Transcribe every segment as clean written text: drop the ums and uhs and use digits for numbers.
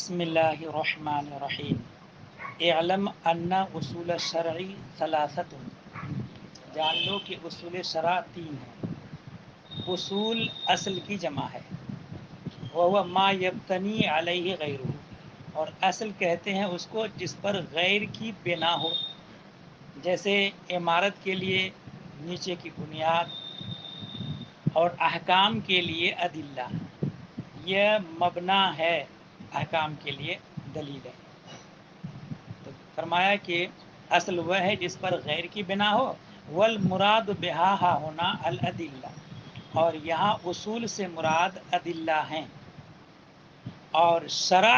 بسم اللہ الرحمن الرحیم اعلم ان اصول شرعی ثلاثت، جان لو کہ اصول شرع تین ہیں۔ اصول اصل کی جمع ہے، وہ ما یبتنی علیہ غیرہ، اور اصل کہتے ہیں اس کو جس پر غیر کی بنا ہو، جیسے عمارت کے لیے نیچے کی بنیاد اور احکام کے لیے ادلہ، یہ مبنا ہے، احکام کے لیے دلیل ہے۔ تو فرمایا کہ اصل وہ ہے جس پر غیر کی بنا ہو، والمراد بہا ہا ہونا الادلہ، اور یہاں اصول سے مراد ادلہ ہیں۔ اور شرع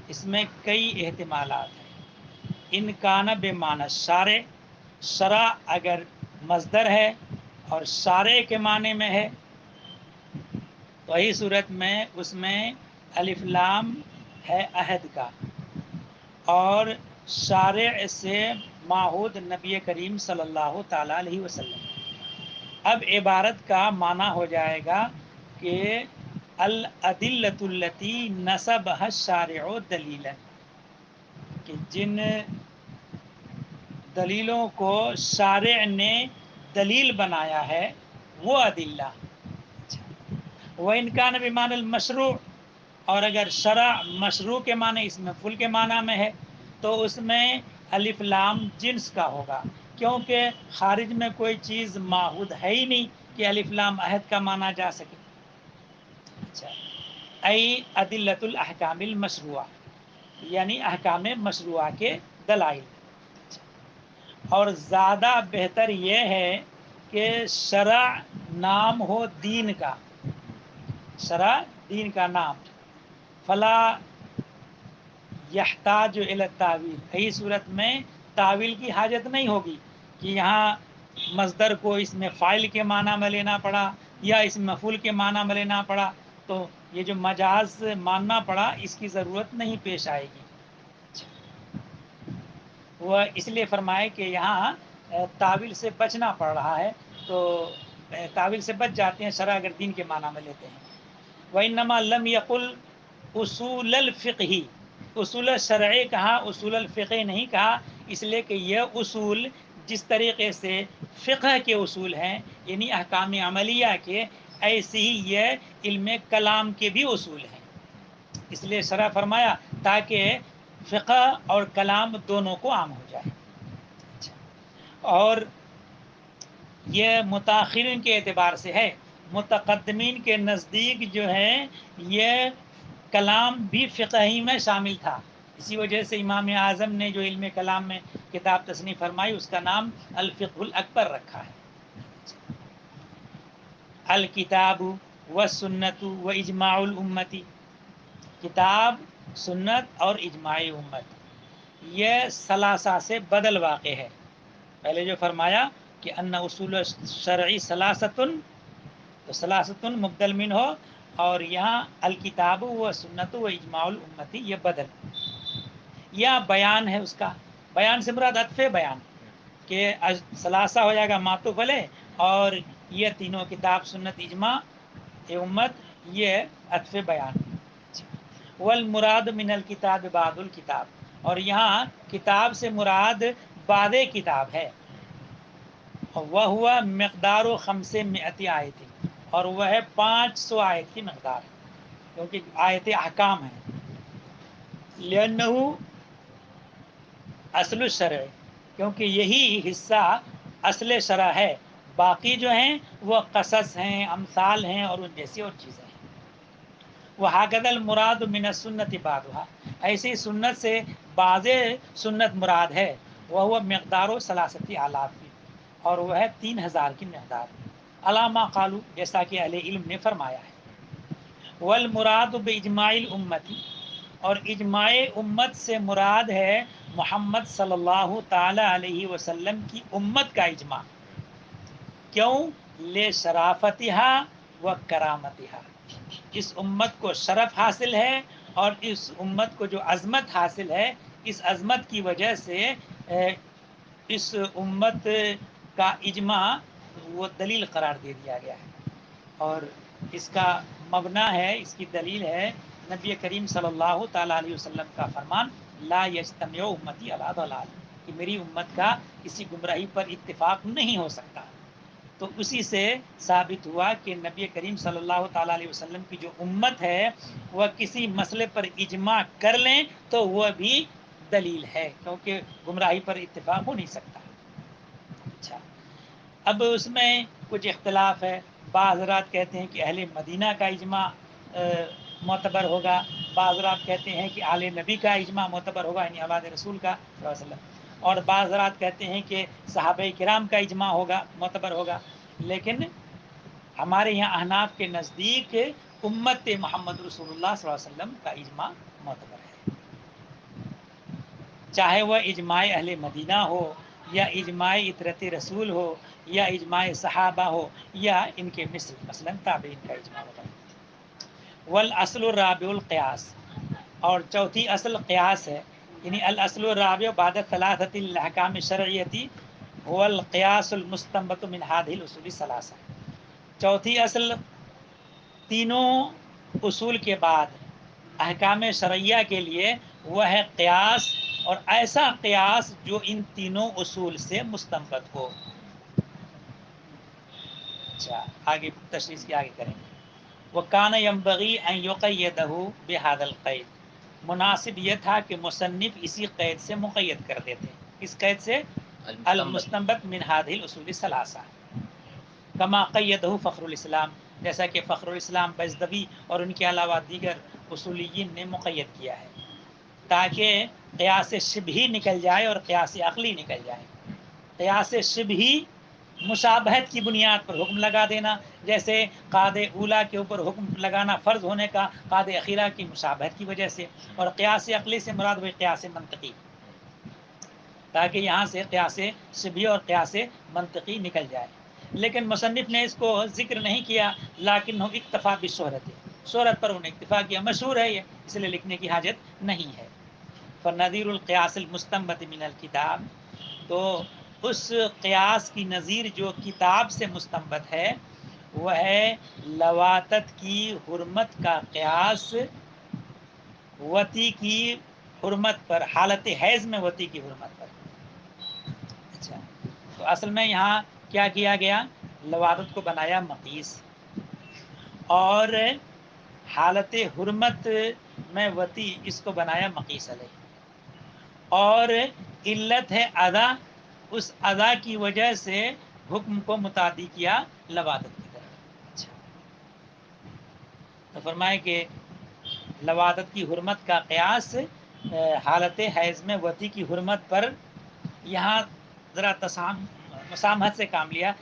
اس میں کئی احتمالات ہیں۔ ان کان بمعنی شارع، شرع اگر مصدر ہے اور شارع کے معنی میں ہے تو وہی صورت میں اس میں الف لام ہے عہد کا، اور شارع سے ماحود نبی کریم صلی اللہ تعالیٰ علیہ وسلم۔ اب عبارت کا معنی ہو جائے گا کہ الادلۃ التی نصبها الشارع دلیلا، کہ جن دلیلوں کو شارع نے دلیل بنایا ہے وہ ادلہ۔ وَإِنْ كَانَ بِمَعنَى الْمَشْرُوعِ، اور اگر شرع مشروع کے معنی اس میں فل کے معنی میں ہے تو اس میں الف لام جنس کا ہوگا، کیونکہ خارج میں کوئی چیز معہود ہے ہی نہیں کہ الف لام عہد کا مانا جا سکے۔ اچھا، ای ادلۃ الاحکام المشروعہ، یعنی احکام مشروعہ کے دلائل۔ اور زیادہ بہتر یہ ہے کہ شرع نام ہو دین کا، شرع دین کا نام، فلا یحتاج الی التاویل، یہی صورت میں تاویل کی حاجت نہیں ہوگی کہ یہاں مصدر کو اس میں فاعل کے معنی میں لینا پڑا یا اس میں مفعول کے معنی میں لینا پڑا، تو یہ جو مجاز ماننا پڑا اس کی ضرورت نہیں پیش آئے گی۔ وہ اس لیے فرمائے کہ یہاں تاویل سے بچنا پڑ رہا ہے، تو تاویل سے بچ جاتے ہیں شرع اگر دین کے معنی میں لیتے ہیں۔ وَإِنَّمَا لَمْ يَقُلْ اصول الفقہ، اصول شرعی کہا، اصول الفقہ نہیں کہا، اس لیے کہ یہ اصول جس طریقے سے فقہ کے اصول ہیں یعنی احکام عملیہ کے، ایسے ہی یہ علم کلام کے بھی اصول ہیں۔ اس لیے شرع فرمایا تاکہ فقہ اور کلام دونوں کو عام ہو جائے۔ اور یہ متاخرین کے اعتبار سے ہے، متقدمین کے نزدیک جو ہے یہ کلام بھی فقہ ہی میں شامل تھا، اسی وجہ سے امام اعظم نے جو علم کلام میں کتاب تصنیف فرمائی اس کا نام الفقہ الاکبر رکھا ہے۔ الکتاب والسنت واجماع الامتی، کتاب، سنت اور اجماع امت، یہ ثلاثہ سے بدل واقع ہے۔ پہلے جو فرمایا کہ ان اصول شرعی ثلاثتن، تو ثلاثتن مبدل من ہو، اور یہاں الکتاب و سنت و اجماع الامتی یہ بدل یا بیان ہے اس کا۔ بیان سے مراد عطف بیان، کہ ثلاثہ ہو جائے گا معطوف علیہ، اور یہ تینوں کتاب، سنت، اجماع امت یہ عطف بیان۔ والمراد من الکتاب بعد الکتاب، اور یہاں کتاب سے مراد بعد کتاب ہے، وہ ہوا مقدار و 500 آیت، اور وہ ہے 500 آیت کی مقدار، کیونکہ آیت احکام ہے۔ لأنہ اصل الشرع، کیونکہ یہی حصہ اصل شرع ہے، باقی جو ہیں وہ قصص ہیں، امثال ہیں اور ان جیسی اور چیزیں ہیں۔ وَهَكَذَا الْمُرَادُ مِنَ السُّنَّةِ بَعْضُهَا، ایسی سنت سے بعض سنت مراد ہے، وَهُوَ مِقْدَارُ 3,000، اور وہ ہے 3,000 کی مقدار، علامہ قالو، جیسا کہ اہل علم نے فرمایا ہے۔ والمراد باجماع الامت، اور اجماع امت سے مراد ہے محمد صلی اللہ تعالی علیہ وسلم کی امت کا اجماع، کیوں؟ لشرافتها و کرامتها، اس امت کو شرف حاصل ہے اور اس امت کو جو عظمت حاصل ہے، اس عظمت کی وجہ سے اس امت کا اجماع وہ دلیل قرار دے دیا گیا ہے۔ اور اس کا مبنا ہے، اس کی دلیل ہے نبی کریم صلی اللہ تعالیٰ علیہ وسلم کا فرمان لا یجتمع امتی علی ضلال کہ میری امت کا کسی گمراہی پر اتفاق نہیں ہو سکتا. تو اسی سے ثابت ہوا کہ نبی کریم صلی اللہ تعالیٰ علیہ وسلم کی جو امت ہے وہ کسی مسئلے پر اجماع کر لیں تو وہ بھی دلیل ہے، کیونکہ گمراہی پر اتفاق ہو نہیں سکتا. اچھا، اب اس میں کچھ اختلاف ہے. بعض حضرات کہتے ہیں کہ اہل مدینہ کا اجماع معتبر ہوگا، بعض حضرات کہتے ہیں کہ آل نبی کا اجماع معتبر ہوگا، یعنی اولاد رسول کا صلی اللہ علیہ وسلم، اور بعض حضرات کہتے ہیں کہ صحابہ کرام کا اجماع ہوگا، معتبر ہوگا. لیکن ہمارے یہاں احناف کے نزدیک امت محمد رسول اللہ صلی اللہ علیہ وسلم کا اجماع معتبر ہے، چاہے وہ اجماع اہل مدینہ ہو یا اجماع اطرت رسول ہو یا اجماع صحابہ ہو یا ان کے مثلا تابعین کا اجماع ہوگا. والاصل الرابع القیاس، اور چوتھی اصل قیاس ہے، یعنی الاصل الرابع بعد ثلاثۃ الاحکام الشرعیہ هو القیاس المستنبط من هذه الاصول الثلاثہ. چوتھی اصل تینوں اصول کے بعد احکام شرعیہ کے لیے وہ ہے قیاس، اور ایسا قیاس جو ان تینوں اصول سے مستنبط ہو. اچھا، آگے تشریح کی آگے کریں گے. وَكَانَ يَنبَغِي أَن يُقَيِّدَهُ بِهَذَا الْقَيْدِ، مناسب یہ تھا کہ مصنف اسی قید سے مقید کر دیتے. کس قید سے؟ المستنبط من هذه الاصول الثلاثہ. کما قیدہ فخر الاسلام، جیسا کہ فخر الاسلام بزدوی اور ان کے علاوہ دیگر اصولیین نے مقید کیا ہے، تاکہ قیاس شبہی نکل جائے اور قیاس عقلی نکل جائے. قیاس شبہی مشابہت کی بنیاد پر حکم لگا دینا، جیسے قاد اولا کے اوپر حکم لگانا فرض ہونے کا قاد اخیرہ کی مشابہت کی وجہ سے، اور قیاس عقلی سے مراد ہوئی قیاس منطقی، تاکہ یہاں سے قیاس شبہی اور قیاس منطقی نکل جائے. لیکن مصنف نے اس کو ذکر نہیں کیا، لیکن اکتفا بشہرت، شہرت پر انہوں نے اکتفا کیا، مشہور ہے یہ، اس لیے لکھنے کی حاجت نہیں ہے. فنظیر القیاس المستنبط من الکتاب، تو اس قیاس کی نظیر جو کتاب سے مستنبط ہے وہ ہے لواتت کی حرمت کا قیاس وتی کی حرمت پر، حالت حیض میں وتی کی حرمت پر. اچھا، تو اصل میں یہاں کیا کیا گیا، لواتت کو بنایا مقیس، اور حالت حرمت میں وتی اس کو بنایا مقیس علیہ، اور علت ہے ادا، اس ادا کی وجہ سے حکم کو متعدی کیا لواتت کی طرف. اچھا، تو فرمائے کہ لواتت کی حرمت کا قیاس حالت حیض میں وتی کی حرمت پر، یہاں ذرا مسامحت سے کام لیا،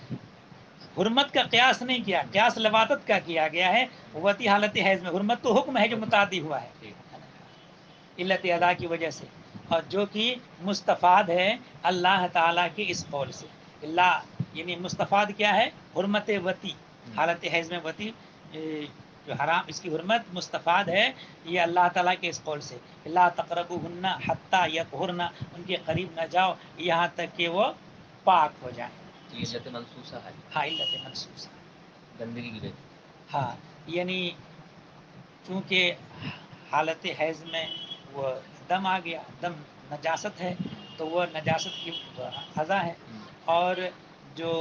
حرمت کا قیاس نہیں کیا، قیاس لواتت کا کیا گیا ہے. وتی حالت حیض میں، حرمت تو حکم ہے جو متعدی ہوا ہے علت ادا کی وجہ سے، اور جو کہ مستفاد ہے اللہ تعالیٰ کے اس قول سے. اللہ یعنی مستفاد کیا ہے، حرمت وتی، حالت حیض میں وتی جو حرام، اس کی حرمت مستفاد ہے یہ اللہ تعالیٰ کے اس قول سے، لا تقربوہن حتی یطہرن، ان کے قریب نہ جاؤ یہاں تک کہ وہ پاک ہو جائیں. علت منصوصہ ہے، ہاں، علت منصوصہ، گندگی کی وجہ. ہاں، یعنی چونکہ حالت حیض میں وہ دم آ گیا، دم نجاست ہے، تو وہ نجاست کی اذا ہے، اور جو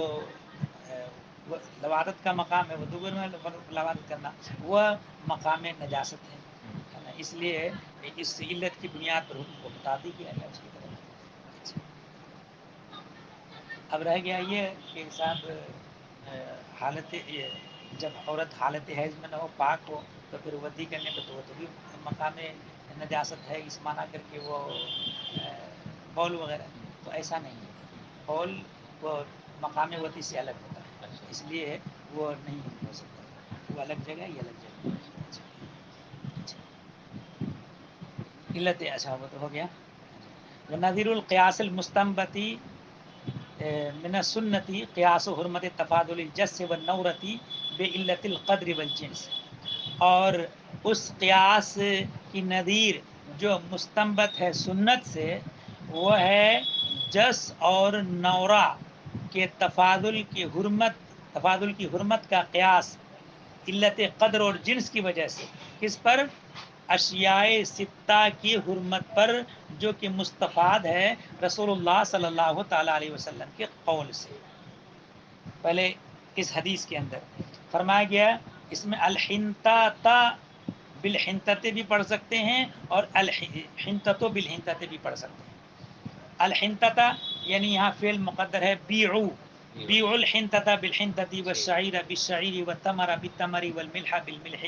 لواتت کا مقام ہے وہ دوبر میں لواتت کرنا، وہ مقام نجاست ہے نا، اس لیے اس علت کی بنیاد پر حکم کو متعدی کیا گیا اس کی طرف. اچھا، اب رہ گیا یہ کہ صاحب حالت، جب عورت حالت حیض میں نہ ہو، پاک ہو، تو پھر ودی کرنے پہ تو وہ تو بھی مقام نجاست ہے، اس معنی کر کے وہ بول وغیرہ، تو ایسا نہیں ہے، بول وہ مقام وتی سے الگ ہوتا ہے، اس لیے وہ نہیں ہو سکتا، وہ الگ جگہ یہ الگ جگہ. علت، اچھا وہ تو ہو گیا. نظیر القیاس المستنبطی من السنتی قیاس و حرمت تفاضل الجس والنورتی بعلت القدر والجنس، اور اس قیاس کی نظیر جو مستنبط ہے سنت سے وہ ہے جس اور نورا کے تفاضل کی حرمت کا قیاس علت قدر اور جنس کی وجہ سے. کس پر؟ اشیاء ستہ کی حرمت پر جو کہ مستفاد ہے رسول اللہ صلی اللہ تعالی علیہ وسلم کے قول سے۔ پہلے اس حدیث کے اندر فرمایا گیا اس میں الحنطہ بالحنطتے بھی پڑھ سکتے ہیں اور الحنطۃ بالحنطتے بھی پڑھ سکتے ہیں۔ الحنطہ یعنی یہاں فعل مقدر ہے بیعو، بیعوا الحنطة بالحنطة والشعير بالشعير والتمر بالتمر والملح بالملح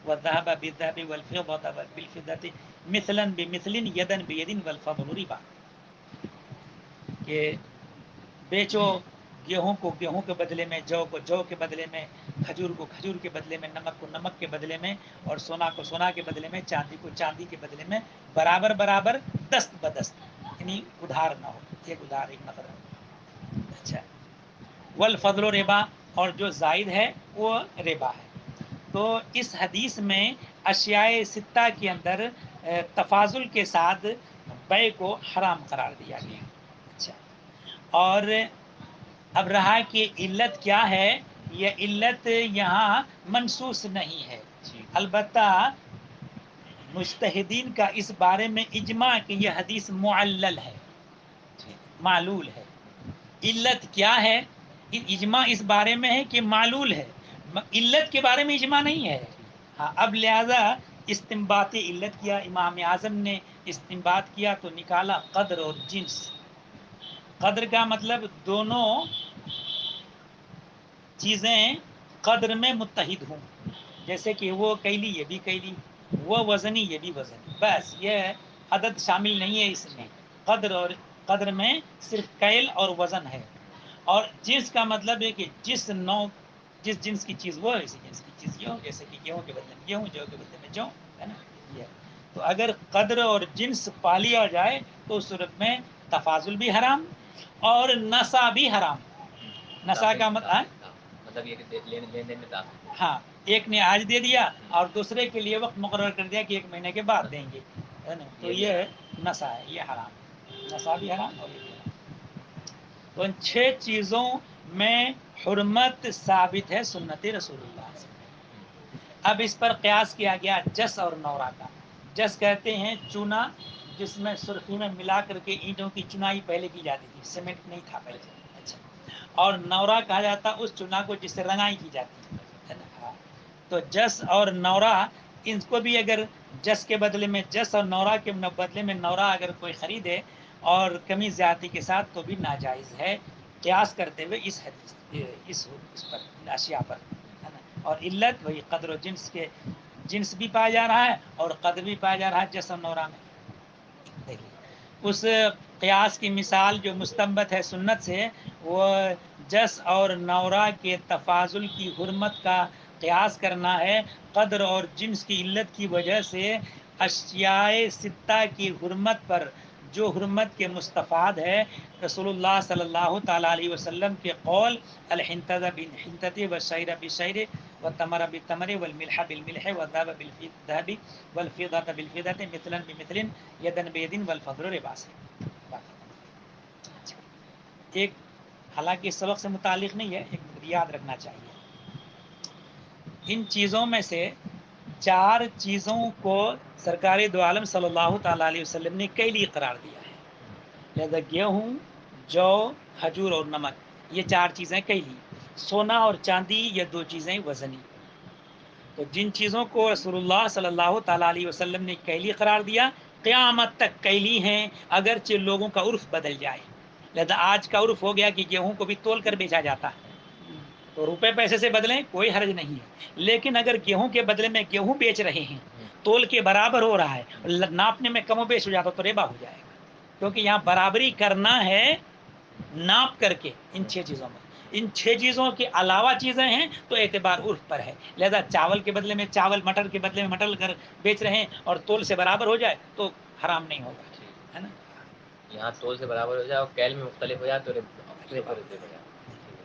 والذهب بالذهب والفضة بالفضة مثلا بمثل يدا بيد والفضل ربا، کہ بیچو گیہوں کو گیہوں کے بدلے میں، جو کو جو کے بدلے میں، کھجور کو کھجور کے بدلے میں، نمک کو نمک کے بدلے میں، اور سونا کو سونا کے بدلے میں، چاندی کو چاندی کے بدلے میں، برابر برابر دست بدست، یعنی ادھار نہ ہو، ایک ادھار ایک نقد۔ اچھا، والفضل ربا، اور جو زائد ہے وہ ربا ہے۔ تو اس حدیث میں اشیاء ستہ کے اندر تفاضل کے ساتھ بیع کو حرام قرار دیا گیا۔ اچھا، اور اب رہا کہ علت کیا ہے، یہ علت یہاں منصوص نہیں ہے، البتہ مجتہدین کا اس بارے میں اجماع کہ یہ حدیث معلل ہے، معلول ہے۔ علت کیا ہے، اجماع اس بارے میں ہے کہ معلول ہے، علت کے بارے میں اجماع نہیں ہے۔ ہاں، اب لہذا استنباط علت کیا، امام اعظم نے استنباط کیا تو نکالا قدر اور جنس۔ قدر کا مطلب دونوں چیزیں قدر میں متحد ہوں، جیسے کہ وہ کیلی یہ بھی کیلی، وہ وزنی یہ بھی وزنی، بس یہ عدد شامل نہیں ہے اس میں۔ قدر اور قدر میں صرف کیل اور وزن ہے۔ اور جنس کا مطلب ہے کہ جس جنس کی چیز وہ اسی جنس کی چیز یہ ہو، جیسے کہ گیہوں کے بدلے میں گیہوں، جو کے بدلے میں جو، ہے نا یہ۔ تو اگر قدر اور جنس پا لیا جائے تو اس صورت میں تفاضل بھی حرام اور نسا بھی حرام۔ نسا کا مطلب یہ کہ لین دین میں داخل، ہاں، ایک نے آج دے دیا اور دوسرے کے لیے وقت مقرر کر دیا کہ 1 مہینے کے بعد دیں گے، ہے نا، تو یہ نسا ہے، یہ حرام ہے، نسا بھی حرام اور یہ بھی حرام۔ تو ان 6 چیزوں میں حرمت ثابت ہے سنت رسول اللہ سے۔ اب اس پر قیاس کیا گیا جس اور نورا کا۔ جس کہتے ہیں چونا، جس میں سرخی میں ملا کر کے اینٹوں کی چنائی پہلے کی جاتی تھی، سیمنٹ نہیں تھا پہلے۔ اچھا، اور نورا کہا جاتا اس چنا کو جس سے رنگائی کی جاتی ہے نا۔ تو جس اور نورا، ان کو بھی اگر جس کے بدلے میں جس اور نورا کے بدلے میں نورا اگر کوئی خریدے اور کمی زیادتی کے ساتھ تو بھی ناجائز ہے، قیاس کرتے ہوئے اس حدیث اس پر اشیاء پر، ہے نا۔ اور علت وہی قدر و جنس کے، جنس بھی پایا جا رہا ہے اور قدر بھی پایا جا رہا ہے جس اور نورا میں۔ دیکھیے اس قیاس کی مثال جو مستنبت ہے سنت سے، وہ جس اور نورا کے تفاضل کی حرمت کا قیاس کرنا ہے قدر اور جنس کی علت کی وجہ سے اشیاء ستہ کی حرمت پر، جو حرمت کے مستفاد ہے رسول اللہ صلی اللہ تعالیٰ علیہ وسلم کے قول الحنطۃ بالحنطۃ والشعیر بالشعیر والتمر بالتمر والملح بالملح والذهب بالذهب والفضة بالفضة مثلا بمثل یدن بیدن والفضل ربا سے۔ ایک حالانکہ اس سبق سے متعلق نہیں ہے، ایک یاد رکھنا چاہیے، ان چیزوں میں سے 4 چیزوں کو سرکار دو عالم صلی اللہ تعالیٰ علیہ وسلم نے کیلی قرار دیا ہے، لہذا گیہوں، جو، کھجور اور نمک، یہ 4 چیزیں کیلی۔ سونا اور چاندی یہ 2 چیزیں وزنی۔ تو جن چیزوں کو رسول اللہ صلی اللہ تعالیٰ علیہ وسلم نے کیلی قرار دیا قیامت تک کیلی ہیں، اگرچہ لوگوں کا عرف بدل جائے۔ لہذا آج کا عرف ہو گیا کہ گیہوں کو بھی تول کر بیچا جاتا ہے، تو روپے پیسے سے بدلیں کوئی حرج نہیں ہے، لیکن اگر گیہوں کے بدلے میں گیہوں بیچ رہے ہیں، تول کے برابر ہو رہا ہے، ناپنے میں کم و بیش ہو جاتا تو ربا ہو جائے گا، کیونکہ یہاں برابری کرنا ہے ناپ کر کے ان 6 چیزوں میں۔ ان 6 چیزوں کے علاوہ چیزیں ہیں تو اعتبار عرف پر ہے، لہذا چاول کے بدلے میں چاول، مٹر کے بدلے میں مٹر کر بیچ رہے ہیں اور تول سے برابر ہو جائے تو حرام نہیں ہوگا، ہے نا۔ یہاں تول سے برابر ہو جائے اور کیل میں مختلف ہو جائے تو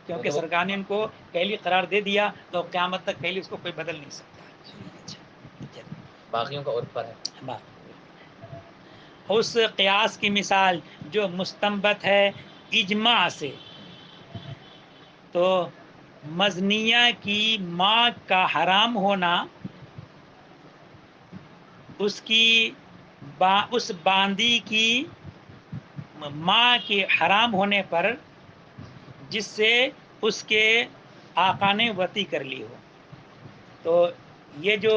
کیونکہ سرکار نے ان کو کیلی قرار دے دیا تو قیامت تک کیلی اس کو کوئی بدل نہیں سکتا۔ باقیوں کا عرف پر ہے۔ اس قیاس کی مثال جو مستنبت ہے اجماع سے، تو مزنیہ کی ماں کا حرام ہونا اس کی اس باندی کی ماں کے حرام ہونے پر جس سے اس کے آقا نے وطی کر لی ہو. تو یہ جو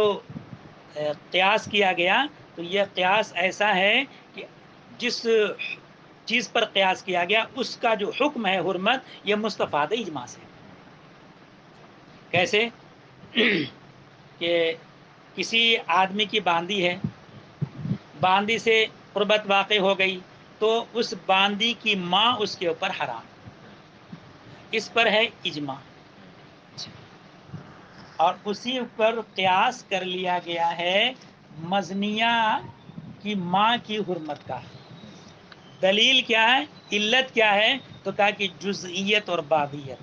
قیاس کیا گیا تو یہ قیاس ایسا ہے کہ جس چیز پر قیاس کیا گیا اس کا جو حکم ہے حرمت یہ مستفاد اجماع سے. کیسے کہ کسی آدمی کی باندی ہے، باندی سے قربت واقع ہو گئی تو اس باندی کی ماں اس کے اوپر حرام، اس پر ہے اجماع. اور اسی پر قیاس کر لیا گیا ہے مزنیہ کی ماں کی حرمت کا. دلیل کیا ہے، علت کیا ہے؟ تو کہا کہ جزئیت اور بابیت.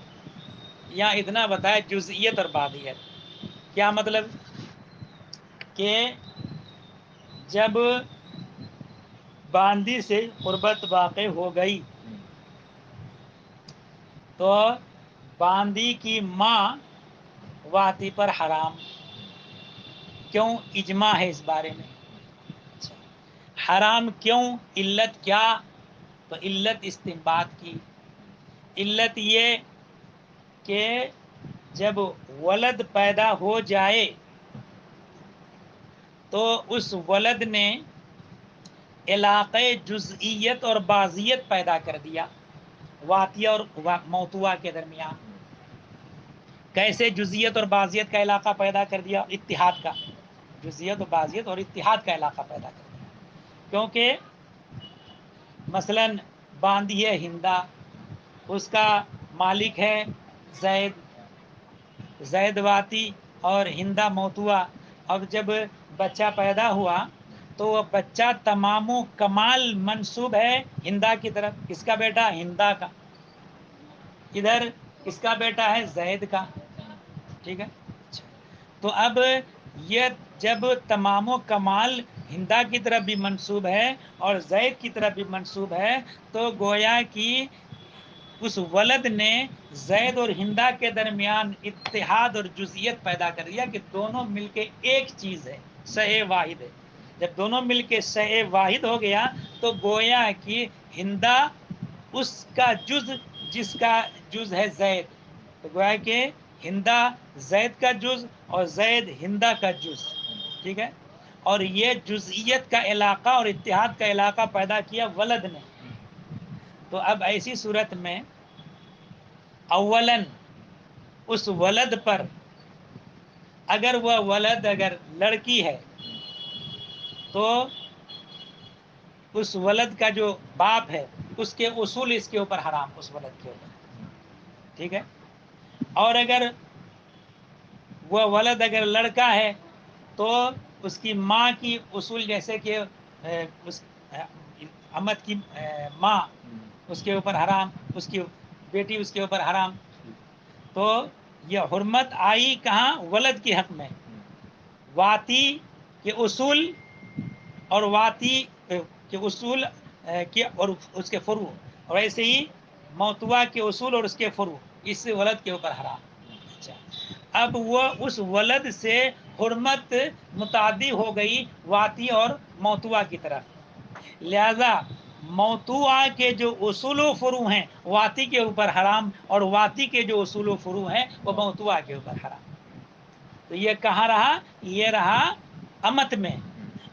یہاں اتنا بتایا جزئیت اور بابیت کیا مطلب کہ جب باندی سے قربت واقع ہو گئی تو باندی کی ماں واطی پر حرام. کیوں؟ اجماع ہے اس بارے میں. حرام کیوں؟ علت کیا؟ تو علت استنباط کی. علت یہ کہ جب ولد پیدا ہو جائے تو اس ولد نے علاقے جزئیت اور بعضیت پیدا کر دیا واطیہ اور موتوا کے درمیان. کیسے جزئیت اور بعضیت کا علاقہ پیدا کر دیا؟ اتحاد کا. جزئیت و بعضیت اور اتحاد کا علاقہ پیدا کر دیا. کیونکہ مثلا باندی ہے ہندا، اس کا مالک ہے زید، زید واطی اور ہندا موتوا. اب جب بچہ پیدا ہوا تو وہ بچہ تمام و کمال منسوب ہے ہندا کی طرف. کس کا بیٹا؟ ہندا کا. ادھر کس کا بیٹا ہے؟ زید کا. ٹھیک ہے. تو اب یہ جب تمام و کمال ہندا کی طرف بھی منسوب ہے اور زید کی طرف بھی منسوب ہے تو گویا کی اس ولد نے زید اور ہندا کے درمیان اتحاد اور جزئیت پیدا کر دیا کہ دونوں مل کے ایک چیز ہے، صحیح واحد ہے. جب دونوں مل کے صحیح واحد ہو گیا تو گویا کہ ہندا اس کا جز جس کا جز ہے زید، تو گویا کہ ہندا زید کا جز اور زید ہندا کا جز. ٹھیک ہے. اور یہ جزئیت کا علاقہ اور اتحاد کا علاقہ پیدا کیا ولد نے. تو اب ایسی صورت میں اولاً اس ولد پر اگر وہ ولد اگر لڑکی ہے تو اس ولد کا جو باپ ہے اس کے اصول اس کے اوپر حرام، اس ولد کے اوپر. ٹھیک ہے. اور اگر وہ ولد اگر لڑکا ہے تو اس کی ماں کی اصول جیسے کہ اس امت کی ماں اس کے اوپر حرام، اس کی بیٹی اس کے اوپر حرام. تو یہ حرمت آئی کہاں؟ ولد کے حق میں. واطی کے اصول اور واطی کے اصول کے اور اس کے فروع، اور ایسے ہی موتوا کے اصول اور اس کے فروع، اس سے ولد کے اوپر حرام. اچھا، اب وہ اس ولد سے حرمت متعدی ہو گئی واطی اور موتوا کی طرف. لہذا موتوا کے جو اصول و فروع ہیں واطی کے اوپر حرام، اور واطی کے جو اصول و فروع ہیں وہ موتوا کے اوپر حرام. تو یہ کہاں رہا؟ یہ رہا امت میں.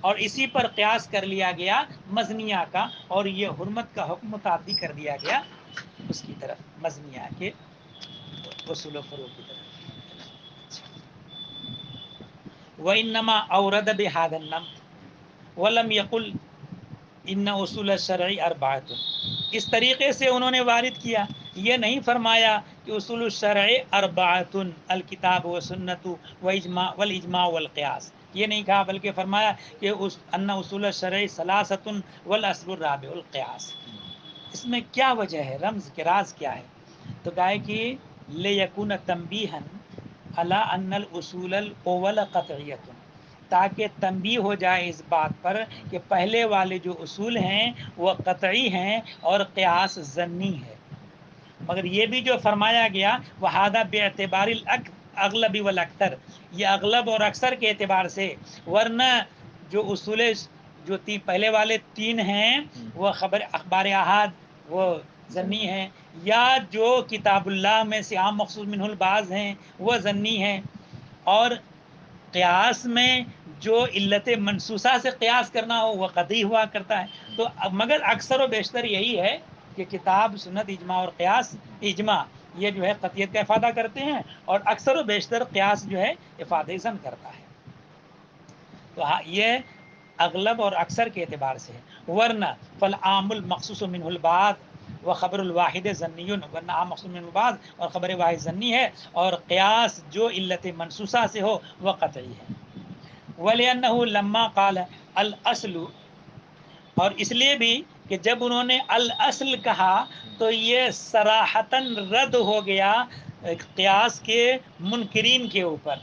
اور اسی پر قیاس کر لیا گیا مزنیہ کا، اور یہ حرمت کا حکم متعدی کر دیا گیا اس کی طرف، مزنیہ کے اصول و فروع کی طرف. وَإِنَّمَا أَوْرَدَ بِهَذَا النَّمْطِ وَلَمْ يَقُلْ إِنَّ أُصُولَ الشَّرْعِ أَرْبَعَةٌ. اس طریقے سے انہوں نے وارد کیا، یہ نہیں فرمایا کہ اصول الشرع اربعۃ الکتاب و سنت والاجماع والقیاس. یہ نہیں کہا، بلکہ فرمایا کہ ان اصول الشرع ثلاثۃ والاصل الرابع القیاس. اس میں کیا وجہ ہے؟ رمز کے راز کیا ہے؟ تو کہا کہ لیکون تنبیہا علی ان الاصول الاول قطعیۃ، تاکہ تنبیہ ہو جائے اس بات پر کہ پہلے والے جو اصول ہیں وہ قطعی ہیں اور قیاس ظنی ہے. مگر یہ بھی جو فرمایا گیا وہذا باعتبار الاغلب والاکثر، یہ اغلب اور اکثر کے اعتبار سے، ورنہ جو اصول جو پہلے والے 3 ہیں وہ اخبار احاد وہ ظنی ہیں، یا جو کتاب اللہ میں سے عام مخصوص منہ البعض ہیں وہ ظنی ہیں، اور قیاس میں جو علت منصوصہ سے قیاس کرنا ہو وہ قطعی ہوا کرتا ہے۔ تو مگر اکثر و بیشتر یہی ہے کہ کتاب، سنت، اجماع اور قیاس، اجماع یہ جو ہے قطعیت کا افادہ کرتے ہیں، اور اکثر و بیشتر قیاس جو ہے افادہ ظن کرتا ہے۔ تو یہ اغلب اور اکثر کے اعتبار سے ہے، ورنہ فالعام المخصوص منہ البعض و خبر الواحد ظنی، ورنہ عام مخصوص منہ البعض اور خبر واحد ظنی ہے، اور قیاس جو علت منصوصہ سے ہو وہ قطعی ہے۔ وَلِأَنَّهُ لَمَّا قَالَ الْأَصْلُ، اور اس لیے بھی کہ جب انہوں نے الاصل کہا تو یہ صراحتاً رد ہو گیا قیاس کے منکرین کے اوپر،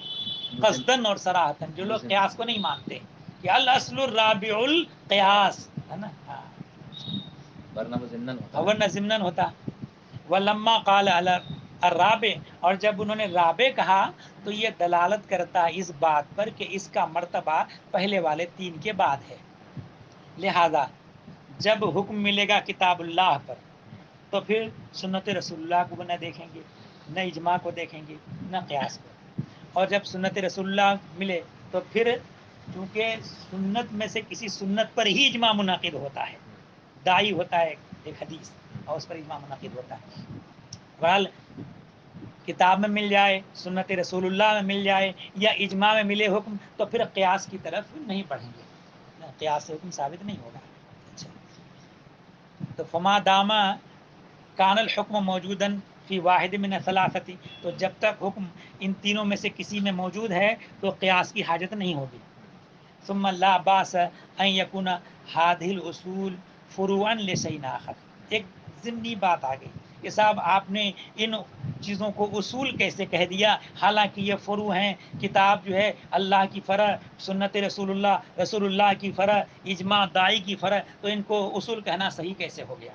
قصداً اور صراحتاً، جو لوگ قیاس کو نہیں مانتے کہ الاصل الرابع القیاس ہے نا، ورنہ ضمناً ہوتا۔ وَلَمَّا قَالَ الرابع، اور جب انہوں نے رابع کہا تو یہ دلالت کرتا ہے اس بات پر کہ اس کا مرتبہ پہلے والے 3 کے بعد ہے، لہذا جب حکم ملے گا کتاب اللہ پر تو پھر سنت رسول اللہ کو نہ دیکھیں گے، نہ اجماع کو دیکھیں گے، نہ قیاس کو، اور جب سنت رسول اللہ ملے تو پھر چونکہ سنت میں سے کسی سنت پر ہی اجماع منعقد ہوتا ہے، داعی ہوتا ہے ایک حدیث اور اس پر اجماع منعقد ہوتا ہے۔ بہرحال کتاب میں مل جائے، سنت رسول اللہ میں مل جائے، یا اجماع میں ملے حکم، تو پھر قیاس کی طرف نہیں بڑھیں گے، قیاس سے حکم ثابت نہیں ہوگا۔ اچھا، تو فما داما کان الحکم موجوداً فی واحد من الثلاثتی، تو جب تک حکم ان تینوں میں سے کسی میں موجود ہے تو قیاس کی حاجت نہیں ہوگی۔ ثم لا باس ان یکون هذه الاصول فروعا لشیء آخر، ایک ضمنی بات آ گئی کہ صاحب آپ نے ان چیزوں کو اصول کیسے کہہ دیا، حالانکہ یہ فروع ہیں، کتاب جو ہے اللہ کی فرع، سنت رسول اللہ کی فرع، اجماع داعی کی فرع، تو ان کو اصول کہنا صحیح کیسے ہو گیا؟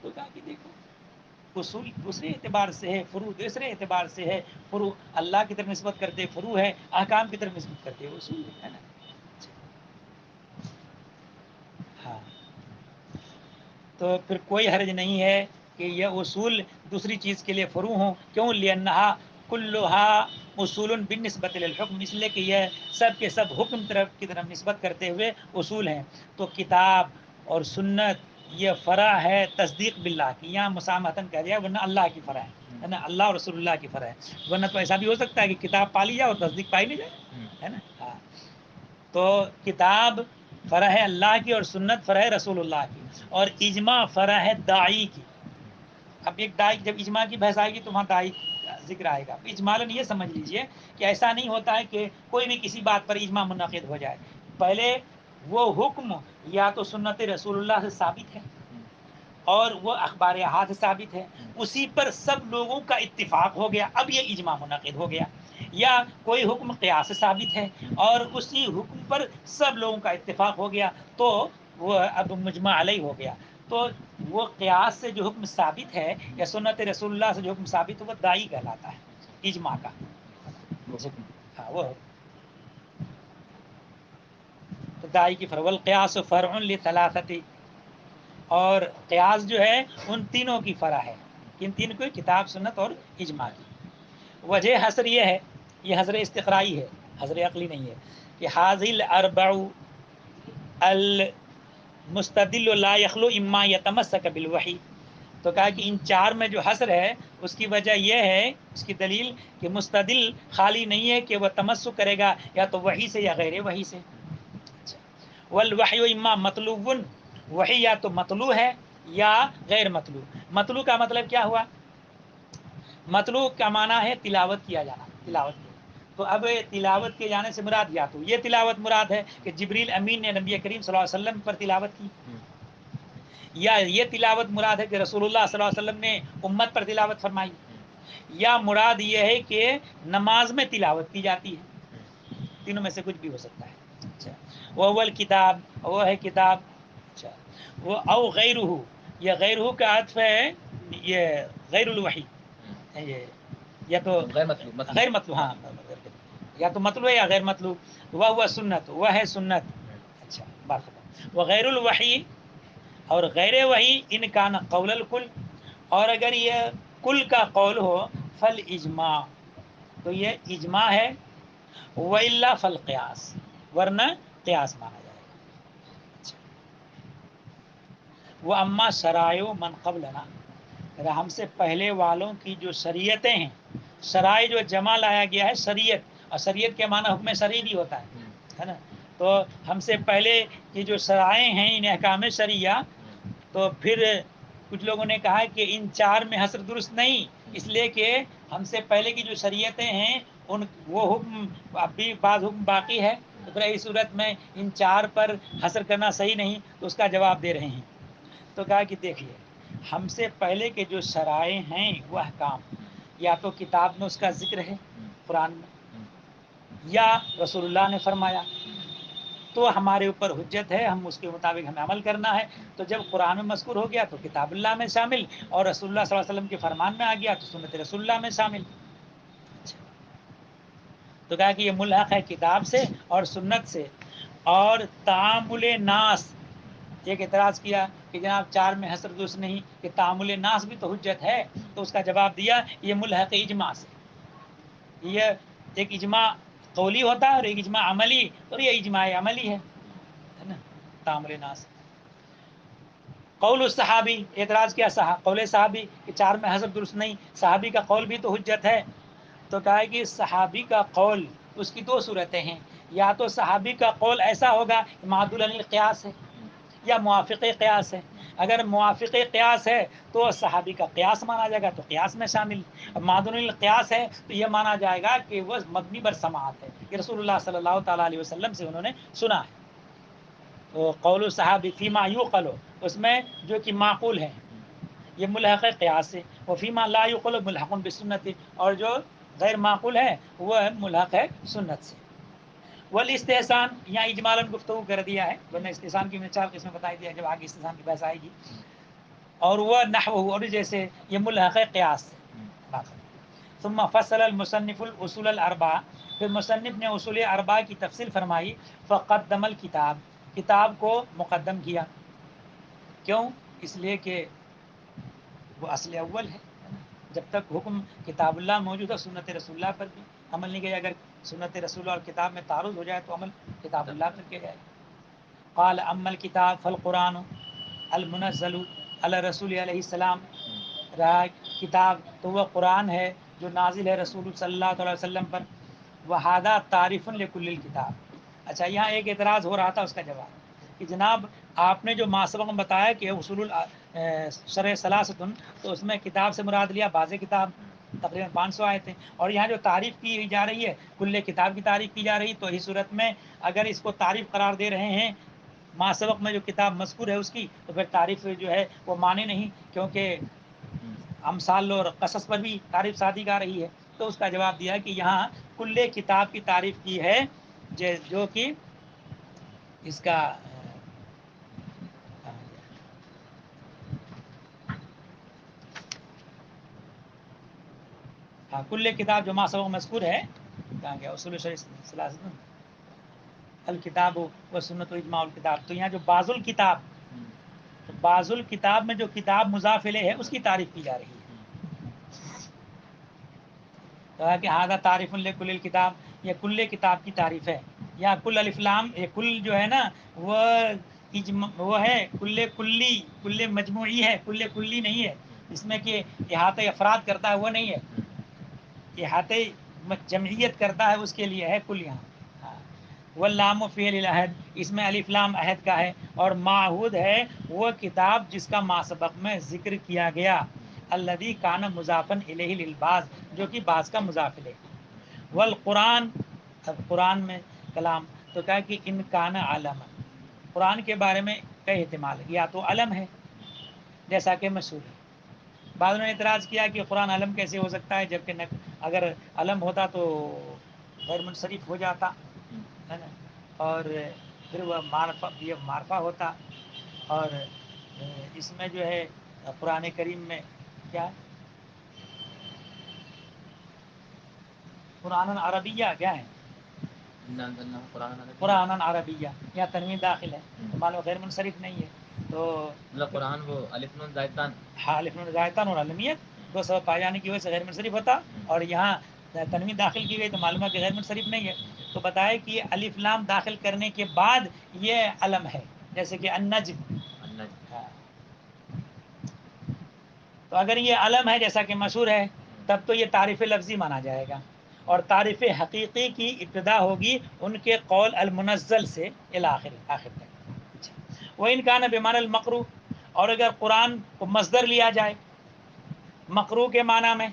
تو کہا کہ دیکھو اصول دوسرے اعتبار سے ہے، فروع دوسرے اعتبار سے ہے، فروع اللہ کی طرف نسبت کرتے فروع ہے، احکام کی طرف نسبت کرتے اصول ہے نا۔ ہاں، تو پھر کوئی حرج نہیں ہے کہ یہ اصول دوسری چیز کے لیے فروع ہوں، کیوں؟ لأنہا کلھا اصول بالنسبت للحکم، اس لیے کہ یہ سب کے سب حکم کی طرف نسبت کرتے ہوئے اصول ہیں۔ تو کتاب اور سنت یہ فرع ہے تصدیق باللہ کی، یہاں مسامحتاً کہہ دیا، ورنہ اللہ کی فرع ہے نا، اللہ اور رسول اللہ کی فرع ہے، ورنہ تو ایسا بھی ہو سکتا ہے کہ کتاب پا لی جائے اور تصدیق پائی نہیں جائے، ہے نا۔ ہاں، تو کتاب فرع ہے اللہ کی اور سنت فرع ہے رسول اللہ کی، اور اجماع فرع ہے داعی کی۔ اب ایک داعی، جب اجماع کی بحث آئے گی تو وہاں داعی ذکر آئے گا۔ اجمالاً یہ سمجھ لیجئے کہ ایسا نہیں ہوتا ہے کہ کوئی بھی کسی بات پر اجماع منعقد ہو جائے، پہلے وہ حکم یا تو سنت رسول اللہ سے ثابت ہے اور وہ اخبار احاد سے ثابت ہے، اسی پر سب لوگوں کا اتفاق ہو گیا، اب یہ اجماع منعقد ہو گیا، یا کوئی حکم قیاس سے ثابت ہے اور اسی حکم پر سب لوگوں کا اتفاق ہو گیا، تو وہ اب مجمع علیہ ہو گیا۔ تو وہ قیاس سے جو حکم ثابت ہے یا سنت رسول اللہ سے جو حکم ثابت ہے وہ داعی کہلاتا ہے، اجماع کا ہاں وہ تو داعی کی فرع، والقیاس فرع لثلاثۃ، اور قیاس جو ہے ان تینوں کی فرع ہے، ان تین کو، کتاب، سنت اور اجماع کی۔ وجہ حصر یہ ہے، یہ حصر استقرائی ہے، حصر عقلی نہیں ہے، کہ ھذہ الاربع المستدل لا یخلو اما یتمسک بالوحی، تو کہا کہ ان 4 میں جو حصر ہے اس کی وجہ یہ ہے، اس کی دلیل کہ مستدل خالی نہیں ہے کہ وہ تمسک کرے گا یا تو وحی سے یا غیر وحی سے۔ والوحی اما مطلوب، وحی یا تو مطلوع ہے یا غیر مطلوع۔ مطلوع کا مطلب کیا ہوا؟ مطلوع کا معنی ہے تلاوت کیا جانا، تلاوت کیا۔ تو اب تلاوت کیے جانے سے مراد یا تو یہ تلاوت مراد ہے کہ جبریل امین نے نبی کریم صلی اللہ علیہ وسلم پر تلاوت کی، یا یہ تلاوت مراد ہے کہ رسول اللہ صلی اللہ علیہ وسلم نے امت پر تلاوت فرمائی، یا مراد یہ ہے کہ نماز میں تلاوت کی جاتی ہے، تینوں میں سے کچھ بھی ہو سکتا ہے۔ اچھا، وہ کتاب، وہ ہے کتاب، اچھا، وہ او غیرہ، یہ غیرہ کا عطف ہے، یہ غیر الوحی، یہ یا تو غیر مطلوب، ہاں، یا تو مطلوب ہے یا غیر مطلوب، وہ سنت، وہ ہے سنت، بات ختم. وغیر الوحی اور غیر وحی ان کان قول الکل، اور اگر یہ کل کا قول ہو فل اجماع تو یہ اجماع ہے، وَإِلَّا فالقیاس ورنہ قیاس مانا جائے گا. وہ اما شرائع من قبلنا، ہم سے پہلے والوں کی جو شریعتیں ہیں، شرائع جو جمع لایا گیا ہے شریعت، اور شریعت کے معنی حکم شرعی بھی ہوتا ہے نا. تو ہم سے پہلے کی جو شرائع ہیں ان احکام شرعیہ، تو پھر کچھ لوگوں نے کہا کہ ان چار میں حصر درست نہیں، اس لیے کہ ہم سے پہلے کی جو شریعتیں ہیں ان وہ حکم اب بھی بعض حکم باقی ہے، تو پھر اس صورت میں ان چار پر حصر کرنا صحیح نہیں، تو اس کا جواب دے رہے ہیں. تو کہا کہ دیکھیے ہم سے پہلے کے جو شرائع ہیں وہ احکام یا تو کتاب میں اس کا ذکر ہے قرآن میں، یا رسول اللہ نے فرمایا، تو ہمارے اوپر حجت ہے، ہم اس کے مطابق ہمیں عمل کرنا ہے. تو جب قرآن میں مذکور ہو گیا تو کتاب اللہ میں شامل، اور رسول اللہ صلی اللہ علیہ وسلم کے فرمان میں آ گیا تو سنت رسول اللہ میں شامل. تو کہا کہ یہ ملحق ہے کتاب سے اور سنت سے. اور تعامل ناس، ایک اعتراض کیا کہ جناب چار میں حصر درست نہیں، کہ تعامل ناس بھی تو حجت ہے، تو اس کا جواب دیا یہ ملحق اجماع سے. یہ ایک اجماع قولی ہوتا ہے اور ایک اجماع عملی، اور یہ اجماع عملی ہے نا تعامل ناس. قول الصحابی، اعتراض کیا قول صحابی کہ چار میں حصر درست نہیں، صحابی کا قول بھی تو حجت ہے. تو کہا کہ صحابی کا قول اس کی دو صورتیں ہیں، یا تو صحابی کا قول ایسا ہوگا کہ معدول عن القیاس ہے یا موافق قیاس ہے. اگر موافق قیاس ہے تو صحابی کا قیاس مانا جائے گا تو قیاس میں شامل. معدول القیاس ہے تو یہ مانا جائے گا کہ وہ مبنی بر سماعت ہے، کہ رسول اللہ صلی اللہ تعالیٰ علیہ وسلم سے انہوں نے سنا ہے. تو قول الصحابی فیما یعقل، اس میں جو کہ معقول ہے یہ ملحق قیاس سے، وہ فیما لا یعقل ملحق بسنت، اور جو غیر معقول ہے وہ ملحق ہے سنت سے. والاستحسان یہاں اجمالاً گفتگو کر دیا ہے، ورنہ استحسان کی میں چار قسمیں بتائی دیا جب آگے استحسان کی بحث آئے گی. اور وہ نحوہ، اور جیسے یہ ملحق قیاس سے. ثم فصل المصنف الاصول الاربعہ، پھر مصنف نے اصول اربعہ کی تفصیل فرمائی. فقدم الکتاب، کتاب کو مقدم کیا. کیوں؟ اس لیے کہ وہ اصل اول ہے. جب تک حکم کتاب اللہ موجود ہے سنت رسول اللہ پر بھی عمل نہیں کیا. اگر سنت رسول اور کتاب میں تعارض ہو جائے تو عمل کتاب اللہ پر کیا جائے. قال اما الکتاب فالقرآن المنزل علی رسول علیہ السلام، رہا کتاب تو وہ قرآن ہے جو نازل ہے رسول صلی اللہ علیہ وسلم پر. وہذا تعریف لکل الکتاب. اچھا یہاں ایک اعتراض ہو رہا تھا، اس کا جواب کہ جناب آپ نے جو ماسبق میں بتایا کہ اصول شرح ثلاثۃ، تو اس میں کتاب سے مراد لیا بعض کتاب تقریباً 500 آئے تھے، اور یہاں جو تعریف کی جا رہی ہے کل کتاب کی تعریف کی جا رہی. تو اس صورت میں اگر اس کو تعریف قرار دے رہے ہیں ما سبق میں جو کتاب مذکور ہے اس کی، تو پھر تعریف جو ہے وہ معنی نہیں، کیونکہ امثال اور قصص پر بھی تعریف صادق آ رہی ہے. تو اس کا جواب دیا کہ یہاں کل کتاب کی تعریف کی ہے، جو کہ اس کا کل کتاب جو ما سبق مذکور ہے، کہاں گیا اصول الکتاب و سنت و اجماع الکتاب. تو یہاں جو بعض الکتاب، بعض الکتاب میں جو کتاب مضاف الیہ ہے اس کی تعریف کی جا رہی ہے. کہ ہذا تعریف لکل الکتاب، یہ کل کتاب کی تعریف ہے. یا کل الف لام، یہ کل جو ہے نا وہ ہے کل مجموعی ہے، کل کلی نہیں ہے. اس میں کہ احاطہ افراد کرتا ہے وہ نہیں ہے، احاطہ جمعیت کرتا ہے اس کے لیے ہے کل. یہاں واللام فی العہد، اس میں الف لام عہد کا ہے. اور معہود ہے وہ کتاب جس کا ما سبق میں ذکر کیا گیا، الذی کان مضافا الیہ للبعض، جو کہ بعض کا مضاف الیہ. والقرآن، اب قرآن میں کلام تو کہا کہ ان کان علما، قرآن کے بارے میں کئی احتمال ہے، یا تو علم ہے جیسا کہ مشہور ہے. بعض نے اعتراض کیا کہ قرآن علم کیسے ہو سکتا ہے، جبکہ اگر علم ہوتا تو غیر منصرف ہو جاتا ہے نا، اور پھر وہ معرفہ ہوتا. اور اس میں جو ہے قرآن کریم میں کیا ہے، قرآن عربیہ کیا ہے، قرآن عربیہ، یا تنوین داخل ہے تو معلوم غیر منصرف نہیں ہے. تو مطلب قرآن وہ الف نون زائدتان، ہاں الف نون زائدتان اور علمیت دو سبب پائے جانے کی وجہ سے غیر منصرف ہوتا، اور یہاں تنوین داخل کی گئی تو معلوم ہے کہ غیر منصرف نہیں ہے. تو بتائے کہ یہ الف لام داخل کرنے کے بعد یہ علم ہے، جیسے کہ النجم. ہاں. تو اگر یہ علم ہے جیسا کہ مشہور ہے تب تو یہ تعریف لفظی مانا جائے گا، اور تعریف حقیقی کی ابتدا ہوگی ان کے قول المنزل سے الی آخر تک. وَإِنْ كَانَ بِمَعْنَى الْمَقْرُوء، اور اگر قرآن کو مصدر لیا جائے مقروء کے معنی میں،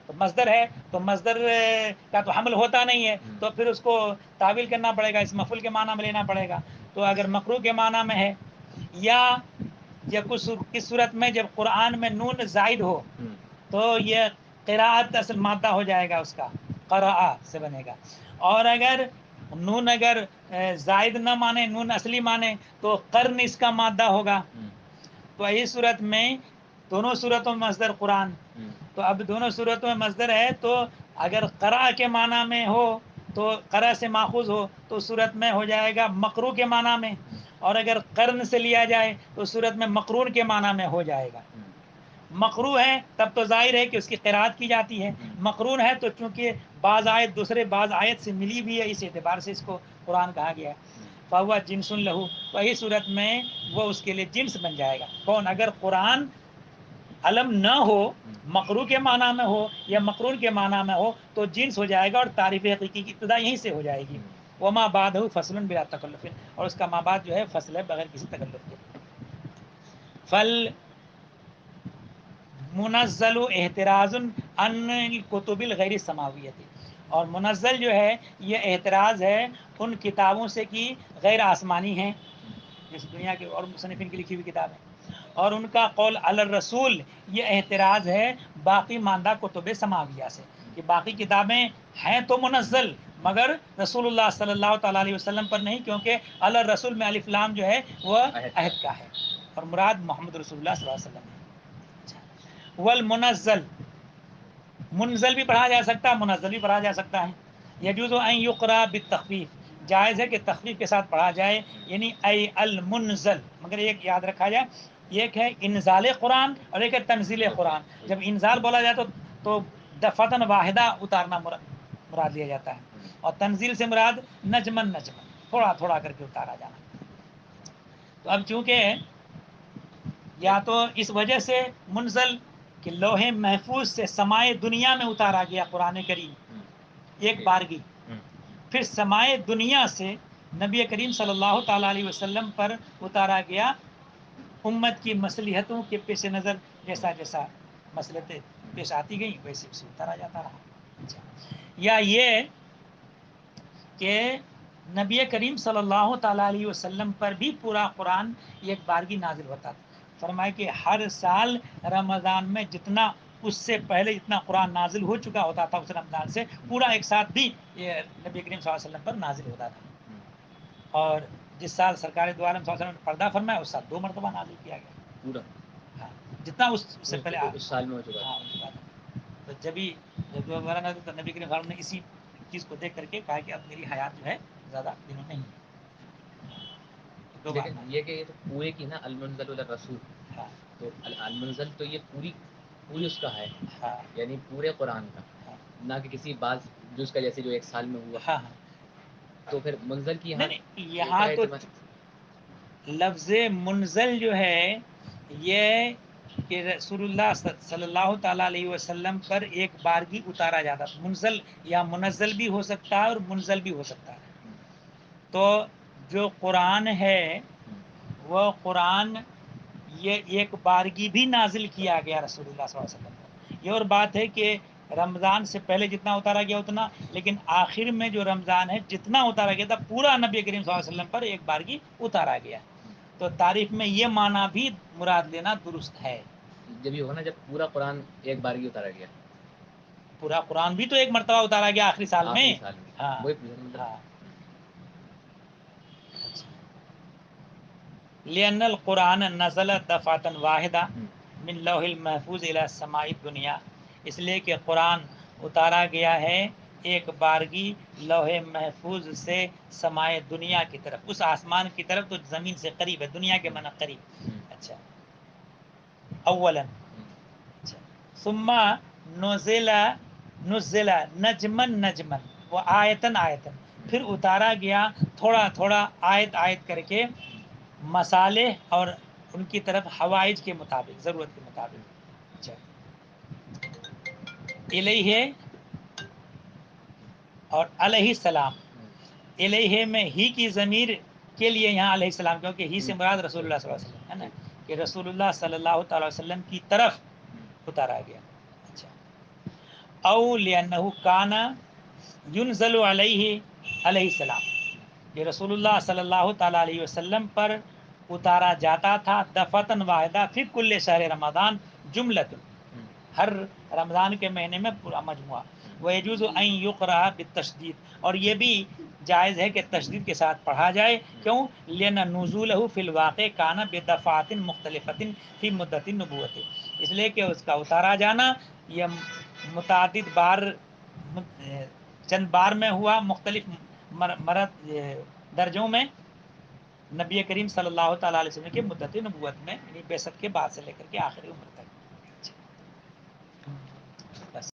تو مصدر ہے تو مصدر کا تو حمل ہوتا نہیں ہے، تو پھر اس کو تعویل کرنا پڑے گا، اس مفعول کے معنی میں لینا پڑے گا. تو اگر مقروء کے معنی میں ہے، یا کس صورت میں جب قرآن میں نون زائد ہو تو یہ قراءت اصل مادہ ہو جائے گا، اس کا قرأ سے بنے گا. اور اگر نون اگر زائد نہ مانے، نون اصلی مانے، تو قرن اس کا مادہ ہوگا. تو اس صورت میں دونوں صورتوں میں مصدر قرآن. تو اب دونوں صورتوں میں مصدر ہے، تو اگر قرأ کے معنی میں ہو تو قرأ سے ماخوذ ہو تو صورت میں ہو جائے گا مقروء کے معنی میں، اور اگر قرن سے لیا جائے تو صورت میں مقرون کے معنی میں ہو جائے گا. مقروء ہے تب تو ظاہر ہے کہ اس کی قراءت کی جاتی ہے، مقرون ہے تو چونکہ بعض آیت دوسرے بعض آیت سے ملی بھی ہے، اس اعتبار سے اس کو قرآن کہا گیا ہے. فَهُوَ جِنْسٌ لَهُ، تو اس صورت میں وہ اس کے لیے جنس بن جائے گا. کون؟ اگر قرآن علم نہ ہو، مقروء کے معنی میں ہو یا مقرون کے معنی میں ہو تو جنس ہو جائے گا، اور تعریف حقیقی کی ابتدا یہیں سے ہو جائے گی. وما بعدہ فصل بلا تکلف، اور اس کا ما بعد جو ہے فصل ہے بغیر کسی تکلف کے. فل منزل احتراز عن الکتب الغیر السماویہ، اور منزل جو ہے یہ احتراز ہے ان کتابوں سے کی غیر آسمانی ہیں، جیسے دنیا کے اور مصنفین کی لکھی ہوئی کتابیں. اور ان کا قول علی الرسول یہ احتراز ہے باقی ماندہ کتب سماویہ سے، کہ باقی کتابیں ہیں تو منزل مگر رسول اللہ صلی اللہ تعالیٰ علیہ وسلم پر نہیں، کیونکہ علی الرسول میں الف لام جو ہے وہ عہد کا ہے، اور مراد محمد رسول اللہ صلی اللہ علیہ وسلم ہے. والمنزل، منزل بھی پڑھا جا سکتا ہے، منزل بھی پڑھا جا سکتا ہے. یجوز ان یقرأ بالتخفیف، جائز ہے کہ تخفیف کے ساتھ پڑھا جائے، یعنی ای المنزل. مگر ایک یاد رکھا جائے، ایک ہے انزال قرآن اور ایک ہے تنزیل قرآن. جب انزال بولا جائے تو دفعتاً واحدہ اتارنا مراد لیا جاتا ہے، اور تنزیل سے مراد نجمن نجمن، تھوڑا تھوڑا کر کے اتارا جانا. تو اب چونکہ یا تو اس وجہ سے منزل کہ لوح محفوظ سے سمائے دنیا میں اتارا گیا قرآن کریم ایک بارگی، پھر سمائے دنیا سے نبی کریم صلی اللہ تعالیٰ علیہ وسلم پر اتارا گیا امت کی مصلحتوں کے پیش نظر، جیسا جیسا مصلحتیں پیش آتی گئیں ویسے ویسے اتارا جاتا رہا. اچھا، یا یہ کہ نبی کریم صلی اللہ تعالیٰ علیہ وسلم پر بھی پورا قرآن ایک بارگی نازل ہوتا تھا. فرمائے کہ ہر سال رمضان میں جتنا اس سے پہلے جتنا قرآن نازل ہو چکا ہوتا تھا اس رمضان سے پورا ایک ساتھ بھی یہ نبی کریم صلی اللہ علیہ وسلم پر نازل ہوتا تھا. اور جس سال سرکار دو عالم صلی اللہ علیہ وسلم نے پردہ فرمایا اس سال 2 مرتبہ نازل کیا گیا پورا. ہاں، جتنا اس سے پہلے اس سال میں ہو چکا تھا. ہاں، تو جب دوبارہ نازل تو نبی کریم صلی اللہ علیہ وسلم نے اسی چیز کو دیکھ کر کے کہا کہ اب میری حیات جو ہے زیادہ دنوں نہیں ہے. لیکن یہ کہ یہ تو پورے کی نا المنزل الرسول، ہاں تو المنزل تو یہ پوری اس کا ہے، ہاں یعنی پورے قرآن کا، ہاں نہ کہ کسی بعض جز کا، جیسے جو ایک سال میں ہوا. ہاں. تو پھر منزل کی نہیں یہاں تو لفظ منزل جو ہے یہ کہ رسول اللہ صلی اللہ تعالیٰ علیہ وسلم پر ایک بارگی اتارا جاتا. منزل یا منزل بھی ہو سکتا ہے اور منزل بھی ہو سکتا ہے. تو جو قرآن ہے وہ قرآن یہ ایک بارگی بھی نازل کیا گیا رسول اللہ صلی اللہ علیہ وسلم پر. یہ اور بات ہے کہ رمضان سے پہلے جتنا اتارا گیا اتنا، لیکن آخر میں جو رمضان ہے جتنا اتارا گیا تھا پورا نبی کریم صلی اللہ علیہ وسلم پر ایک بارگی اتارا گیا. تو تاریخ میں یہ معنی بھی مراد لینا درست ہے. جب یہ ہوگا نا جب پورا قرآن ایک بارگی اتارا گیا، پورا قرآن بھی تو ایک مرتبہ اتارا گیا آخری سال میں. ہاں وہی ہاں. لأن القرآن نزل دفعة واحدہ من لوح المحفوظ الی سماء الدنیا، اس لیے کہ قرآن اتارا گیا ہے ایک بارگی لوح محفوظ سے سمائے دنیا کی طرف، اس آسمان کی طرف تو زمین سے قریب ہے، دنیا کے معنی قریب. اچھا اولا اچھا ثم نزل نجمن نجمن، وہ آیتن آیتن، پھر اتارا گیا تھوڑا تھوڑا آیت آیت کر کے مسالے اور ان کی طرف حوائج کے مطابق، ضرورت کے مطابق. اچھا الیہ اور علیہ السلام، الیہ میں ہی کی ضمیر کے لیے یہاں علیہ السلام، کیونکہ ہی سے مراد رسول اللہ صلی اللہ علیہ وسلم ہے نا، کہ رسول اللہ صلی اللہ تعالی وسلم کی طرف اتارا گیا. اچھا او لأنہ کان ینزل علیہ علیہ السلام، کہ رسول اللہ صلی اللہ تعالی علیہ وسلم پر اتارا جاتا تھا دفعتاً واحدہ فی کل شہر رمضان جملۃ، ہر رمضان کے مہینے میں پورا مجموعہ. ویجوز ان یقرأ بالتشدید، اور یہ بھی جائز ہے کہ تشدید کے ساتھ پڑھا جائے. کیوں؟ لأن نزولہ فی الواقع کان بدفعات مختلفۃ فی مدت النبوۃ، اس لیے کہ اس کا اتارا جانا یہ متعدد بار، چند بار میں ہوا، مختلف مرد درجوں میں، نبی کریم صلی اللہ تعالی علیہ وسلم کی مدت نبوت میں، یعنی بعثت کے بعد سے لے کر کے آخری عمر تک.